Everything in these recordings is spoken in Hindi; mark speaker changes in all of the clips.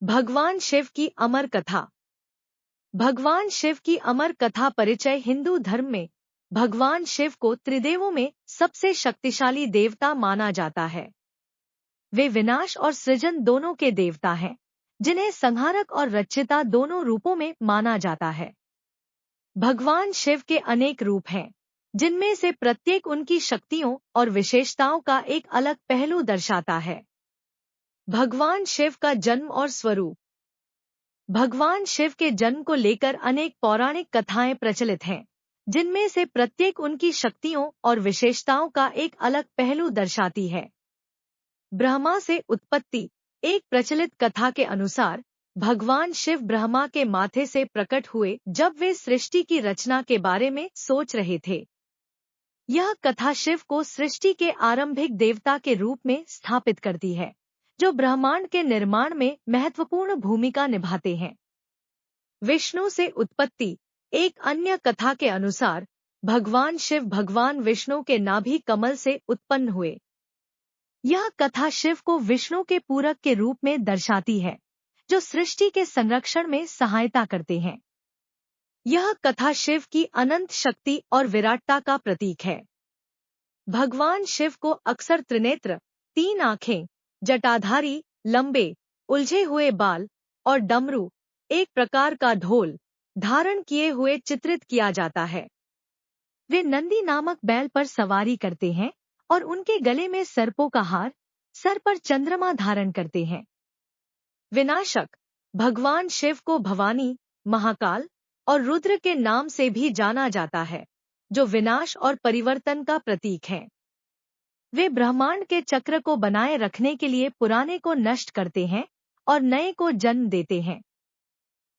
Speaker 1: भगवान शिव की अमर कथा। भगवान शिव की अमर कथा परिचय। हिंदू धर्म में भगवान शिव को त्रिदेवों में सबसे शक्तिशाली देवता माना जाता है। वे विनाश और सृजन दोनों के देवता हैं, जिन्हें संहारक और रक्षिता दोनों रूपों में माना जाता है। भगवान शिव के अनेक रूप हैं, जिनमें से प्रत्येक उनकी शक्तियों और विशेषताओं का एक अलग पहलू दर्शाता है। भगवान शिव का जन्म और स्वरूप। भगवान शिव के जन्म को लेकर अनेक पौराणिक कथाएं प्रचलित हैं, जिनमें से प्रत्येक उनकी शक्तियों और विशेषताओं का एक अलग पहलू दर्शाती है। ब्रह्मा से उत्पत्ति। एक प्रचलित कथा के अनुसार भगवान शिव ब्रह्मा के माथे से प्रकट हुए जब वे सृष्टि की रचना के बारे में सोच रहे थे। यह कथा शिव को सृष्टि के आरंभिक देवता के रूप में स्थापित करती है, जो ब्रह्मांड के निर्माण में महत्वपूर्ण भूमिका निभाते हैं। विष्णु से उत्पत्ति। एक अन्य कथा के अनुसार भगवान शिव भगवान विष्णु के नाभि कमल से उत्पन्न हुए। यह कथा शिव को विष्णु के पूरक के रूप में दर्शाती है, जो सृष्टि के संरक्षण में सहायता करते हैं। यह कथा शिव की अनंत शक्ति और विराटता का प्रतीक है। भगवान शिव को अक्सर त्रिनेत्र, 3 आंखें, जटाधारी, लंबे उलझे हुए बाल और डमरू, एक प्रकार का ढोल, धारण किए हुए चित्रित किया जाता है। वे नंदी नामक बैल पर सवारी करते हैं और उनके गले में सर्पों का हार, सर पर चंद्रमा धारण करते हैं। विनाशक। भगवान शिव को भवानी, महाकाल और रुद्र के नाम से भी जाना जाता है, जो विनाश और परिवर्तन का प्रतीक हैं। वे ब्रह्मांड के चक्र को बनाए रखने के लिए पुराने को नष्ट करते हैं और नए को जन्म देते हैं।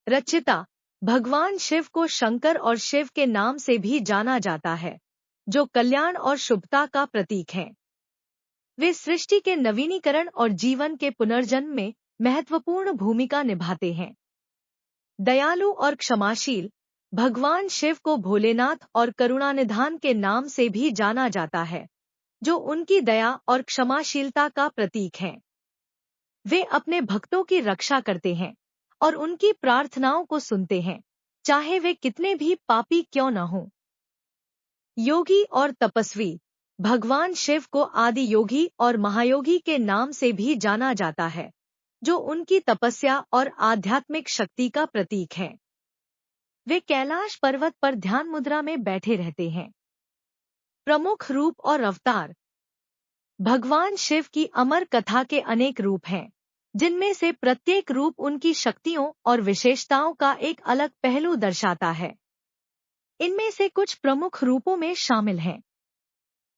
Speaker 1: रक्षिता। भगवान शिव को शंकर और शिव के नाम से भी जाना जाता है, जो कल्याण और शुभता का प्रतीक हैं। वे सृष्टि के नवीनीकरण और जीवन के पुनर्जन्म में महत्वपूर्ण भूमिका निभाते हैं। दयालु और क्षमाशील। भगवान शिव को भोलेनाथ और करुणानिधान के नाम से भी जाना जाता है, जो उनकी दया और क्षमाशीलता का प्रतीक हैं। वे अपने भक्तों की रक्षा करते हैं और उनकी प्रार्थनाओं को सुनते हैं, चाहे वे कितने भी पापी क्यों न हों। योगी और तपस्वी। भगवान शिव को आदि योगी और महायोगी के नाम से भी जाना जाता है, जो उनकी तपस्या और आध्यात्मिक शक्ति का प्रतीक है। वे कैलाश पर्वत पर ध्यान मुद्रा में बैठे रहते हैं। प्रमुख रूप और अवतार। भगवान शिव की अमर कथा के अनेक रूप हैं, जिनमें से प्रत्येक रूप उनकी शक्तियों और विशेषताओं का एक अलग पहलू दर्शाता है। इनमें से कुछ प्रमुख रूपों में शामिल हैं।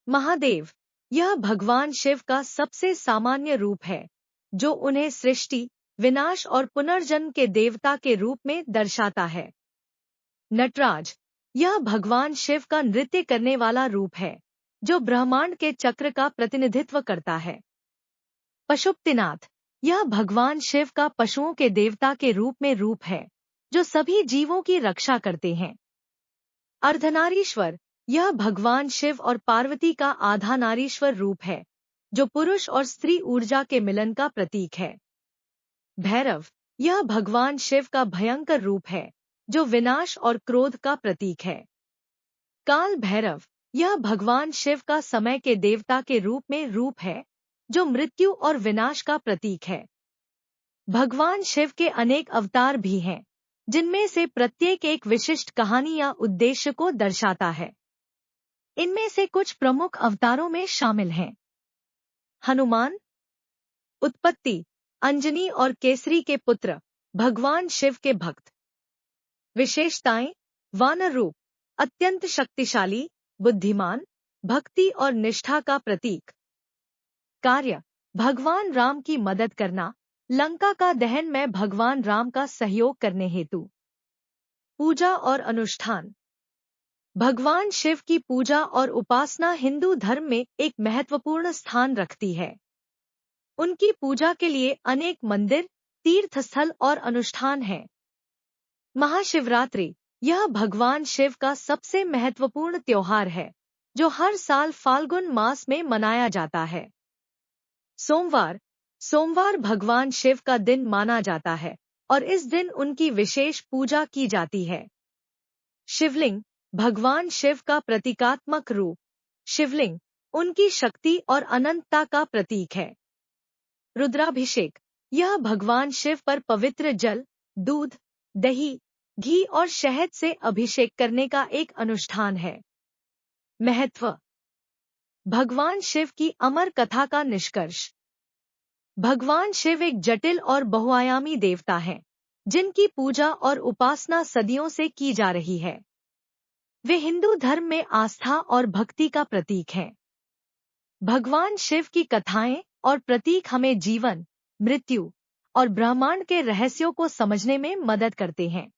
Speaker 1: महादेव। यह भगवान शिव का सबसे सामान्य रूप है, जो उन्हें सृष्टि, विनाश और पुनर्जन्म के देवता के रूप में दर्शाता है। नटराज। यह भगवान शिव का नृत्य करने वाला रूप है, जो ब्रह्मांड के चक्र का प्रतिनिधित्व करता है। पशुपतिनाथ। यह भगवान शिव का पशुओं के देवता के रूप में रूप है, जो सभी जीवों की रक्षा करते हैं। अर्धनारीश्वर। यह भगवान शिव और पार्वती का आधा नारीश्वर रूप है, जो पुरुष और स्त्री ऊर्जा के मिलन का प्रतीक है। भैरव। यह भगवान शिव का भयंकर रूप है, जो विनाश और क्रोध का प्रतीक है। काल भैरव। यह भगवान शिव का समय के देवता के रूप में रूप है, जो मृत्यु और विनाश का प्रतीक है। भगवान शिव के अनेक अवतार भी हैं, जिनमें से प्रत्येक एक विशिष्ट कहानी या उद्देश्य को दर्शाता है। इनमें से कुछ प्रमुख अवतारों में शामिल हैं। हनुमान। उत्पत्ति। अंजनी और केसरी के पुत्र, भगवान शिव के भक्त। विशेषताएं। वानर रूप, अत्यंत शक्तिशाली, बुद्धिमान, भक्ति और निष्ठा का प्रतीक। कार्य। भगवान राम की मदद करना, लंका का दहन में भगवान राम का सहयोग करने हेतु। पूजा और अनुष्ठान। भगवान शिव की पूजा और उपासना हिंदू धर्म में एक महत्वपूर्ण स्थान रखती है। उनकी पूजा के लिए अनेक मंदिर, तीर्थस्थल और अनुष्ठान हैं। महाशिवरात्रि। यह भगवान शिव का सबसे महत्वपूर्ण त्योहार है, जो हर साल फाल्गुन मास में मनाया जाता है। सोमवार। सोमवार भगवान शिव का दिन माना जाता है और इस दिन उनकी विशेष पूजा की जाती है। शिवलिंग, भगवान शिव का प्रतीकात्मक रूप। शिवलिंग उनकी शक्ति और अनंतता का प्रतीक है। रुद्राभिषेक, यह भगवान शिव पर पवित्र जल, दूध, दही, घी और शहद से अभिषेक करने का एक अनुष्ठान है। महत्व। भगवान शिव की अमर कथा का निष्कर्ष। भगवान शिव एक जटिल और बहुआयामी देवता हैं, जिनकी पूजा और उपासना सदियों से की जा रही है। वे हिंदू धर्म में आस्था और भक्ति का प्रतीक हैं। भगवान शिव की कथाएं और प्रतीक हमें जीवन, मृत्यु और ब्रह्मांड के रहस्यों को समझने में मदद करते हैं।